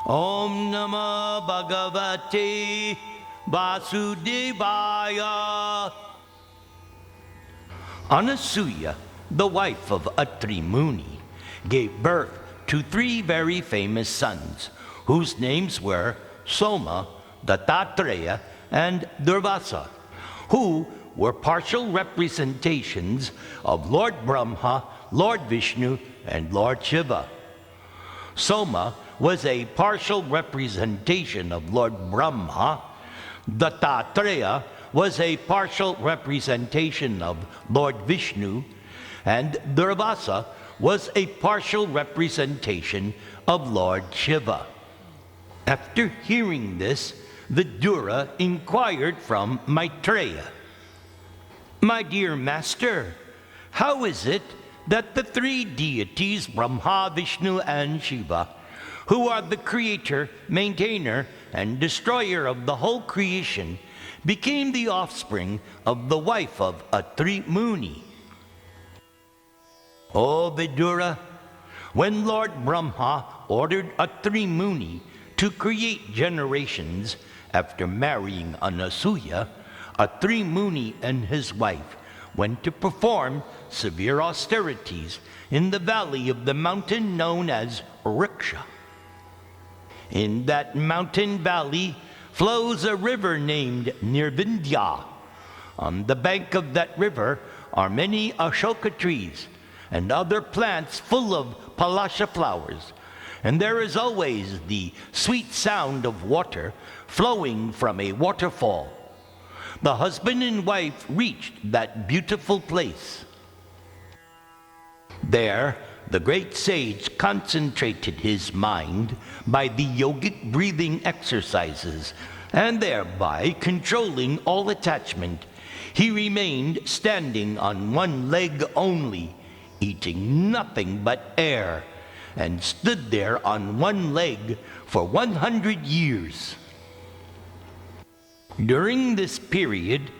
Om Namah Bhagavate Vasudevaya. Anasuya, the wife of Atri Muni, gave birth to 3 very famous sons, whose names were Soma, Dattatreya, and Durvasa, who were partial representations of Lord Brahma, Lord Vishnu, and Lord Shiva. Soma was a partial representation of Lord Brahma. Dattatreya was a partial representation of Lord Vishnu, and Durvasa was a partial representation of Lord Shiva. After hearing this, the Dura inquired from Maitreya, "My dear master, how is it that the 3 deities, Brahma, Vishnu, and Shiva, who are the creator, maintainer, and destroyer of the whole creation, became the offspring of the wife of Atri Muni?" O Vidura, when Lord Brahma ordered Atri Muni to create generations after marrying Anasuya, Atri Muni and his wife went to perform severe austerities in the valley of the mountain known as Riksha. In that mountain valley flows a river named Nirvindya. On the bank of that river are many Ashoka trees and other plants full of palasha flowers, and there is always the sweet sound of water flowing from a waterfall. The husband and wife reached that beautiful place. There, the great sage concentrated his mind by the yogic breathing exercises, and thereby controlling all attachment. He remained standing on one leg only, eating nothing but air, and stood there on one leg for 100 years. During this period,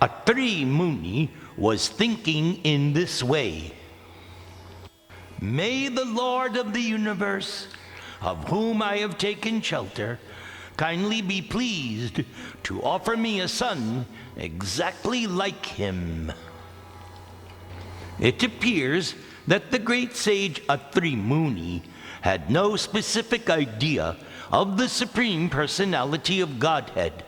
Atri Muni was thinking in this way: "May the Lord of the universe, of whom I have taken shelter, kindly be pleased to offer me a son exactly like him." It appears that the great sage Atri Muni had no specific idea of the Supreme Personality of Godhead.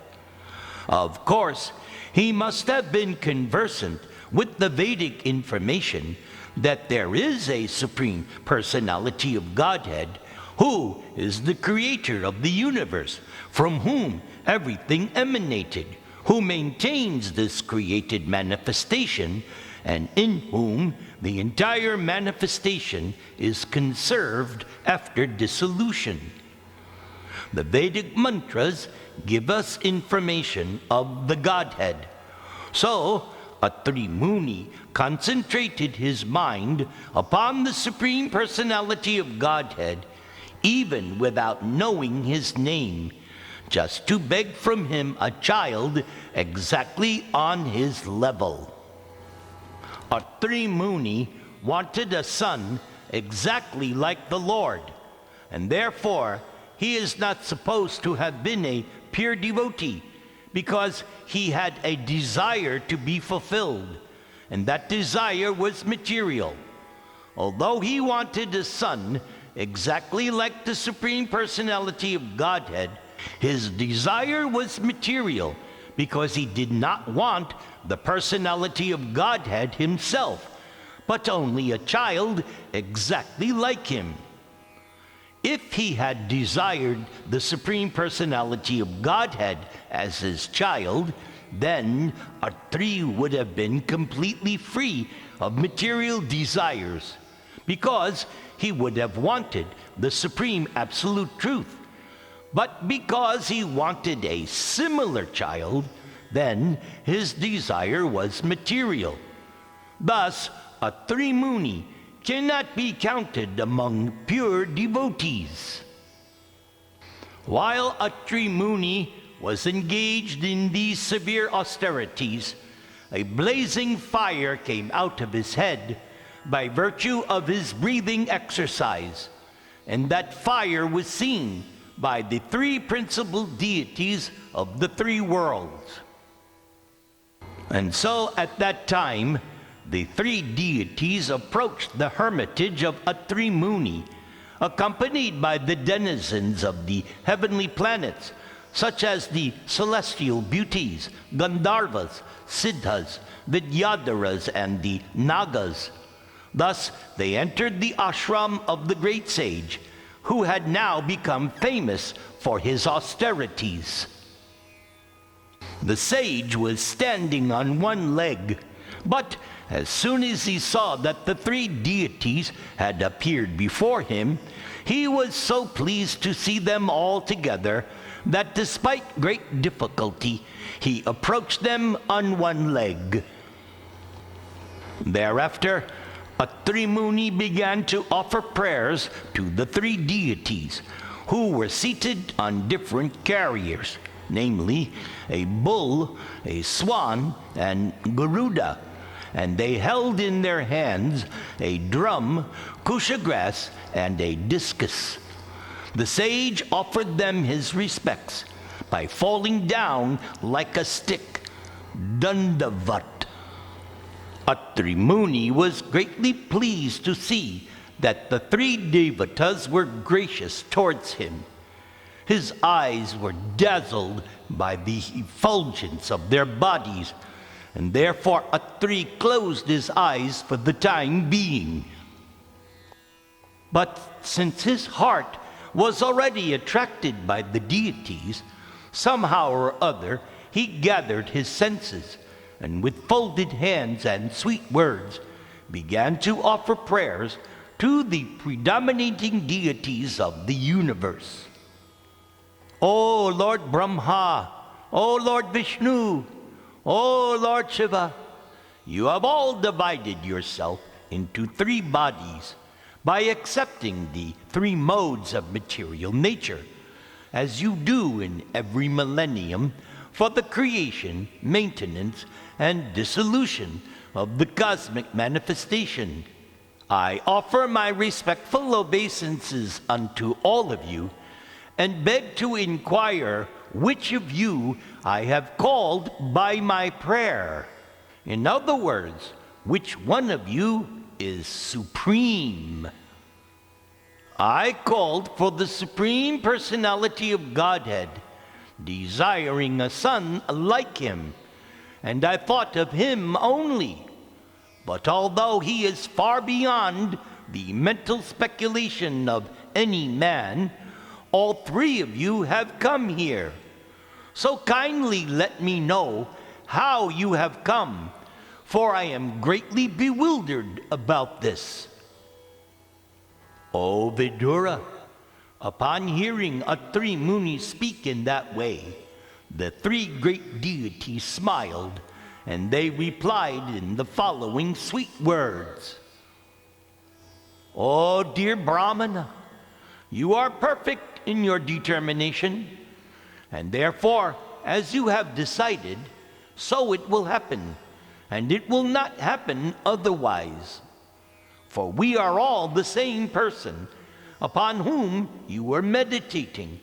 Of course, he must have been conversant with the Vedic information that there is a Supreme Personality of Godhead who is the creator of the universe, from whom everything emanated, who maintains this created manifestation, and in whom the entire manifestation is conserved after dissolution. The Vedic mantras give us information of the Godhead. So, Atri Muni concentrated his mind upon the Supreme Personality of Godhead, even without knowing his name, just to beg from him a child exactly on his level. Atri Muni wanted a son exactly like the Lord, and therefore he is not supposed to have been a pure devotee, because he had a desire to be fulfilled, and that desire was material. Although he wanted a son exactly like the Supreme Personality of Godhead, his desire was material, because he did not want the personality of Godhead himself, but only a child exactly like him. If he had desired the Supreme Personality of Godhead as his child, then Atri would have been completely free of material desires, because he would have wanted the Supreme Absolute Truth. But because he wanted a similar child, then his desire was material. Thus, Atri Muni cannot be counted among pure devotees. While Atri Muni was engaged in these severe austerities, a blazing fire came out of his head by virtue of his breathing exercise, and that fire was seen by the three principal deities of the three worlds. And so at that time, the three deities approached the hermitage of Atri Muni, accompanied by the denizens of the heavenly planets, such as the celestial beauties, Gandharvas, Siddhas, Vidyadharas, and the Nagas. Thus they entered the ashram of the great sage, who had now become famous for his austerities. The sage was standing on one leg, but as soon as he saw that the three deities had appeared before him, he was so pleased to see them all together that despite great difficulty, he approached them on one leg. Thereafter, Atri Muni began to offer prayers to the three deities, who were seated on different carriers, namely a bull, a swan, and Garuda, and they held in their hands a drum, kusha grass, and a discus. The sage offered them his respects by falling down like a stick, dandavat. Atri Muni was greatly pleased to see that the three devatas were gracious towards him. His eyes were dazzled by the effulgence of their bodies, and therefore Atri closed his eyes for the time being. But since his heart was already attracted by the deities, somehow or other he gathered his senses, and with folded hands and sweet words began to offer prayers to the predominating deities of the universe. O Lord Brahma, O Lord Vishnu, O Lord Shiva, you have all divided yourself into three bodies by accepting the three modes of material nature, as you do in every millennium for the creation, maintenance, and dissolution of the cosmic manifestation. I offer my respectful obeisances unto all of you, and beg to inquire which of you I have called by my prayer. In other words, which one of you is supreme? I called for the Supreme Personality of Godhead, desiring a son like him, and I thought of him only. But although he is far beyond the mental speculation of any man, all three of you have come here. So kindly let me know how you have come, for I am greatly bewildered about this. O Vidura, upon hearing Atri Muni speak in that way, the three great deities smiled, and they replied in the following sweet words. O dear Brahmana, you are perfect in your determination, and therefore, as you have decided, so it will happen, and it will not happen otherwise. For we are all the same person upon whom you were meditating,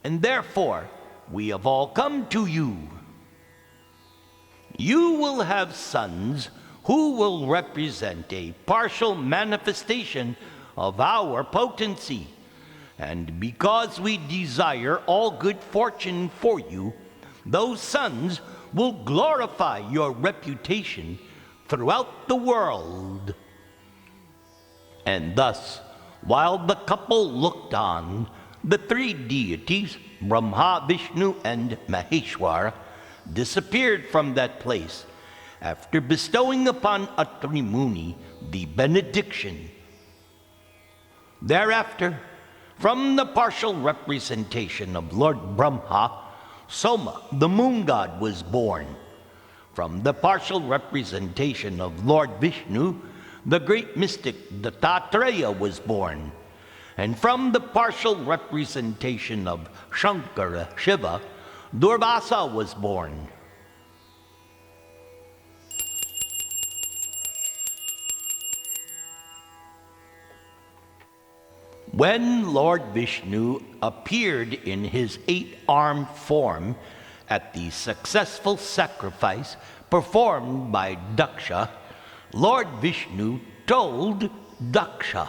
and therefore we have all come to you. You will have sons who will represent a partial manifestation of our potency, and because we desire all good fortune for you, those sons will glorify your reputation throughout the world. And thus, while the couple looked on, the three deities, Brahma, Vishnu, and Maheshwara, disappeared from that place after bestowing upon Atri Muni the benediction. Thereafter, from the partial representation of Lord Brahma, Soma, the moon god, was born. From the partial representation of Lord Vishnu, the great mystic Dattatreya was born. And from the partial representation of Shankara, Shiva, Durvasa was born. When Lord Vishnu appeared in his 8-armed form at the successful sacrifice performed by Daksha, Lord Vishnu told Daksha,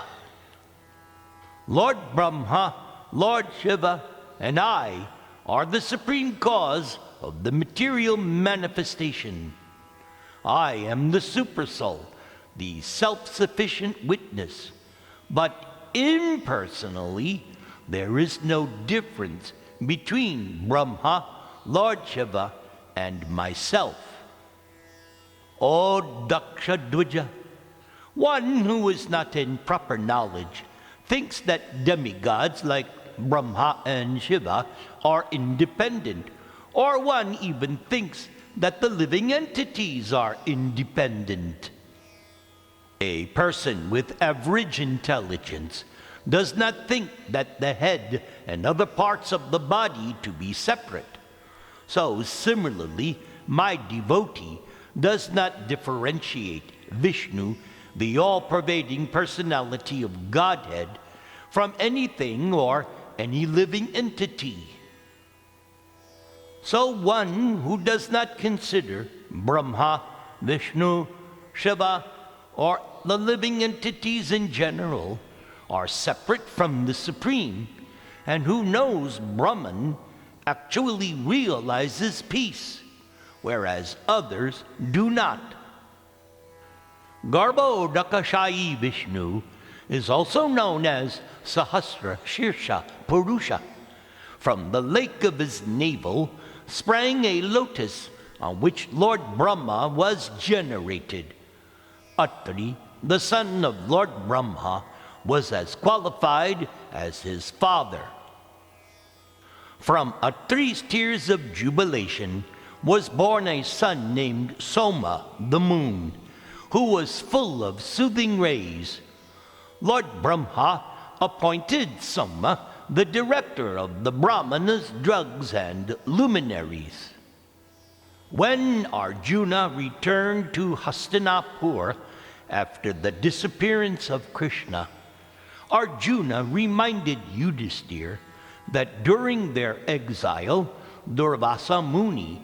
"Lord Brahma, Lord Shiva, and I are the supreme cause of the material manifestation. I am the Supersoul, the self-sufficient witness, but impersonally, there is no difference between Brahma, Lord Shiva, and myself. O Daksha Dwaja, one who is not in proper knowledge thinks that demigods like Brahma and Shiva are independent, or one even thinks that the living entities are independent. A person with average intelligence does not think that the head and other parts of the body to be separate. So similarly, my devotee does not differentiate Vishnu, the all-pervading personality of Godhead, from anything or any living entity. So one who does not consider Brahma, Vishnu, Shiva, or the living entities in general are separate from the Supreme, and who knows Brahman actually realizes peace, whereas others do not. Garbhodakashayi Vishnu is also known as Sahasra Shirsha Purusha. From the lake of his navel sprang a lotus on which Lord Brahma was generated. Atri, the son of Lord Brahma, was as qualified as his father. From Atri's tears of jubilation was born a son named Soma, the moon, who was full of soothing rays. Lord Brahma appointed Soma the director of the Brahmanas, drugs, and luminaries. When Arjuna returned to Hastinapur after the disappearance of Krishna, Arjuna reminded Yudhisthira that during their exile, Durvasa Muni,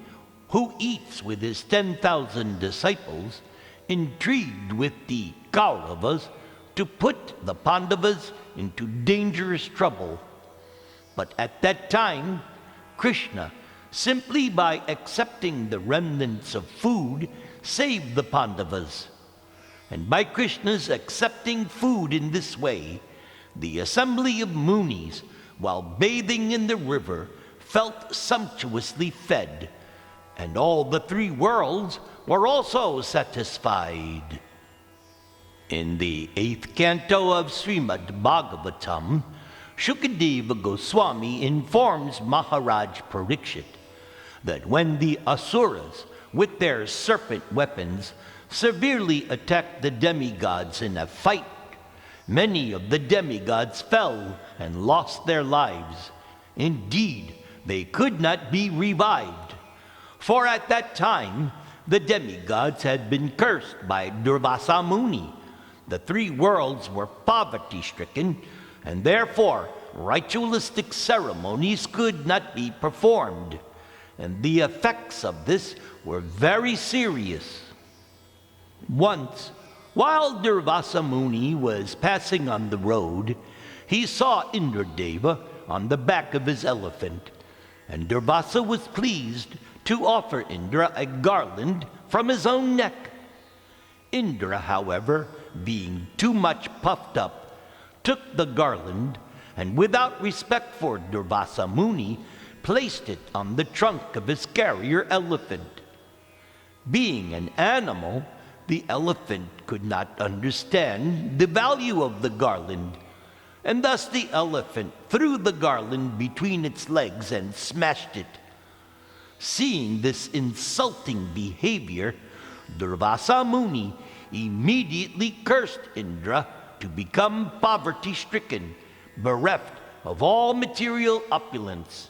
who eats with his 10,000 disciples, intrigued with the Kauravas to put the Pandavas into dangerous trouble. But at that time, Krishna, simply by accepting the remnants of food, saved the Pandavas. And by Krishna's accepting food in this way, the assembly of Munis, while bathing in the river, felt sumptuously fed, and all the 3 worlds were also satisfied. In the 8th canto of Srimad Bhagavatam, Shukadeva Goswami informs Maharaj Parikshit that when the Asuras, with their serpent weapons, severely attacked the demigods in a fight, many of the demigods fell and lost their lives. Indeed, they could not be revived, for at that time the demigods had been cursed by Durvasa Muni. The 3 worlds were poverty-stricken, and therefore ritualistic ceremonies could not be performed, and the effects of this were very serious. Once, while Durvasa Muni was passing on the road, he saw Indradeva on the back of his elephant, and Durvasa was pleased to offer Indra a garland from his own neck. Indra, however, being too much puffed up, took the garland and without respect for Durvasa Muni, placed it on the trunk of his carrier elephant. Being an animal, the elephant could not understand the value of the garland, and thus the elephant threw the garland between its legs and smashed it. Seeing this insulting behavior, Durvasa Muni immediately cursed Indra to become poverty-stricken, bereft of all material opulence.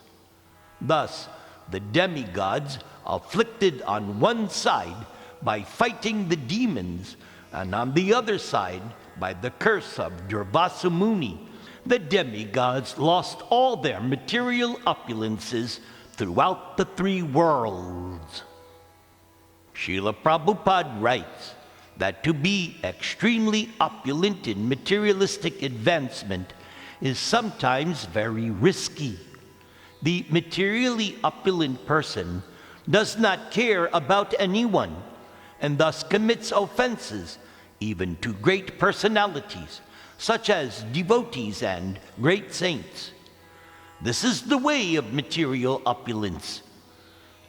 Thus, the demigods, afflicted on one side by fighting the demons, and on the other side by the curse of Durvasa Muni, the demigods lost all their material opulences throughout the three worlds. Srila Prabhupada writes that to be extremely opulent in materialistic advancement is sometimes very risky. The materially opulent person does not care about anyone and thus commits offenses even to great personalities such as devotees and great saints. This is the way of material opulence.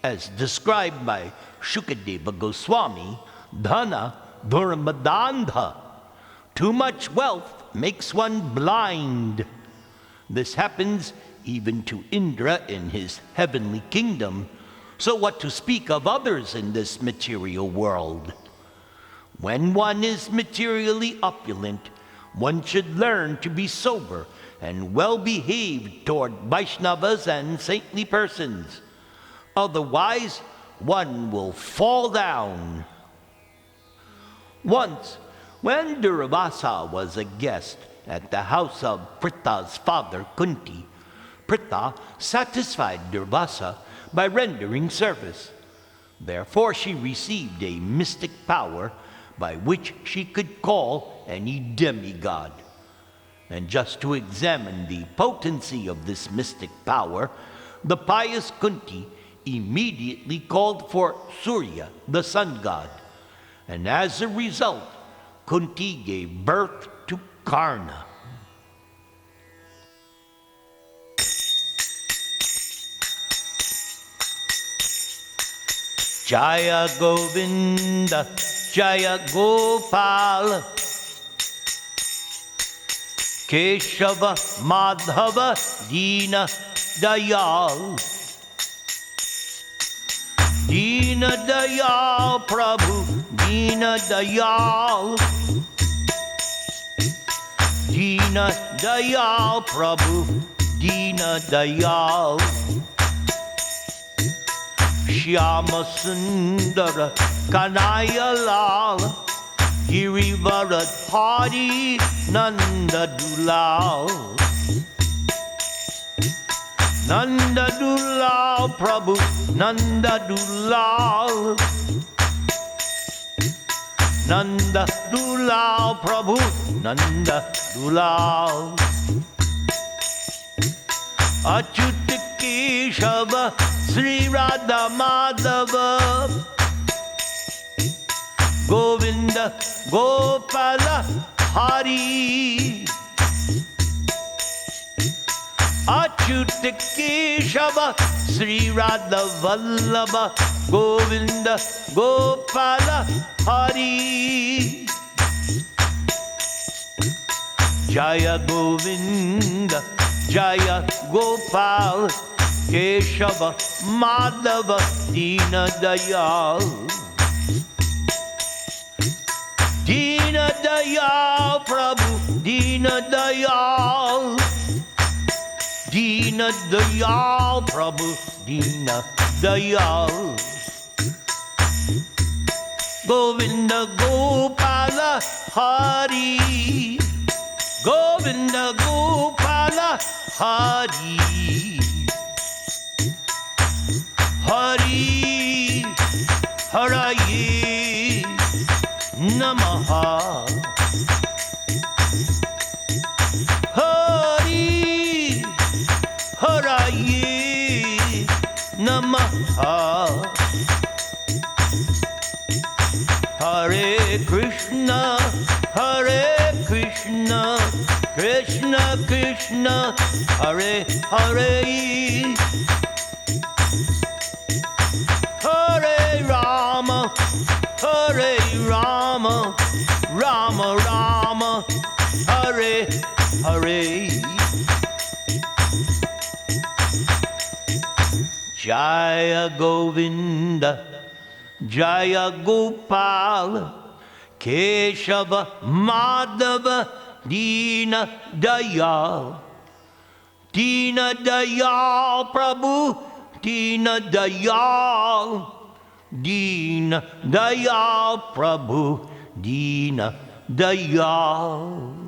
As described by Shukadeva Goswami, dhana durmadandha. Too much wealth makes one blind. This happens even to Indra in his heavenly kingdom, so what to speak of others in this material world? When one is materially opulent, one should learn to be sober and well-behaved toward Vaishnavas and saintly persons. Otherwise, one will fall down. Once, when Durvasa was a guest at the house of Pritha's father, Kunti, Pritha satisfied Durvasa by rendering service. Therefore, she received a mystic power by which she could call any demigod. And just to examine the potency of this mystic power, the pious Kunti immediately called for Surya, the sun god. And as a result, Kunti gave birth to Karna. Jaya Govinda, Jaya Gopal, Keshava Madhava Dina Dayal. Dina Dayal Prabhu, Dina Dayal. Dina Dayal Prabhu, Dina Dayal. Shyama Sundara Kanaya Lal, Girivarat Hari Nanda Dulal. Nanda Dulal Prabhu, Nanda Dulal. Nanda Dulal Prabhu, Nanda Dulal. Achyut Keshava Sri Radha Madhava, Govinda Gopala Hari. Achyut Keshava Sri Radha Vallabha, Govinda Gopala Hari. Jaya Govinda, Jaya Gopal, Keshava Madhava Dina Dayal. Dina Dayal Prabhu, Dina Dayal. Dina Dayal Prabhu, Dina Dayal. Govinda Gopala Hari, Govinda Gopala Hari. Hari Haraye Namaha. Hari Haraye Namaha. Hare Krishna, Hare Krishna, Krishna Krishna, Hare Hare. Hare Rama, Hare Rama, Rama Rama, Hare Hare. Jaya Govinda, Jaya Gopal, Keshava Madhava Dina Dayal. Dina Dayal Prabhu, Dina Dayal. Dina Dayal Prabhu, Dina Dayal.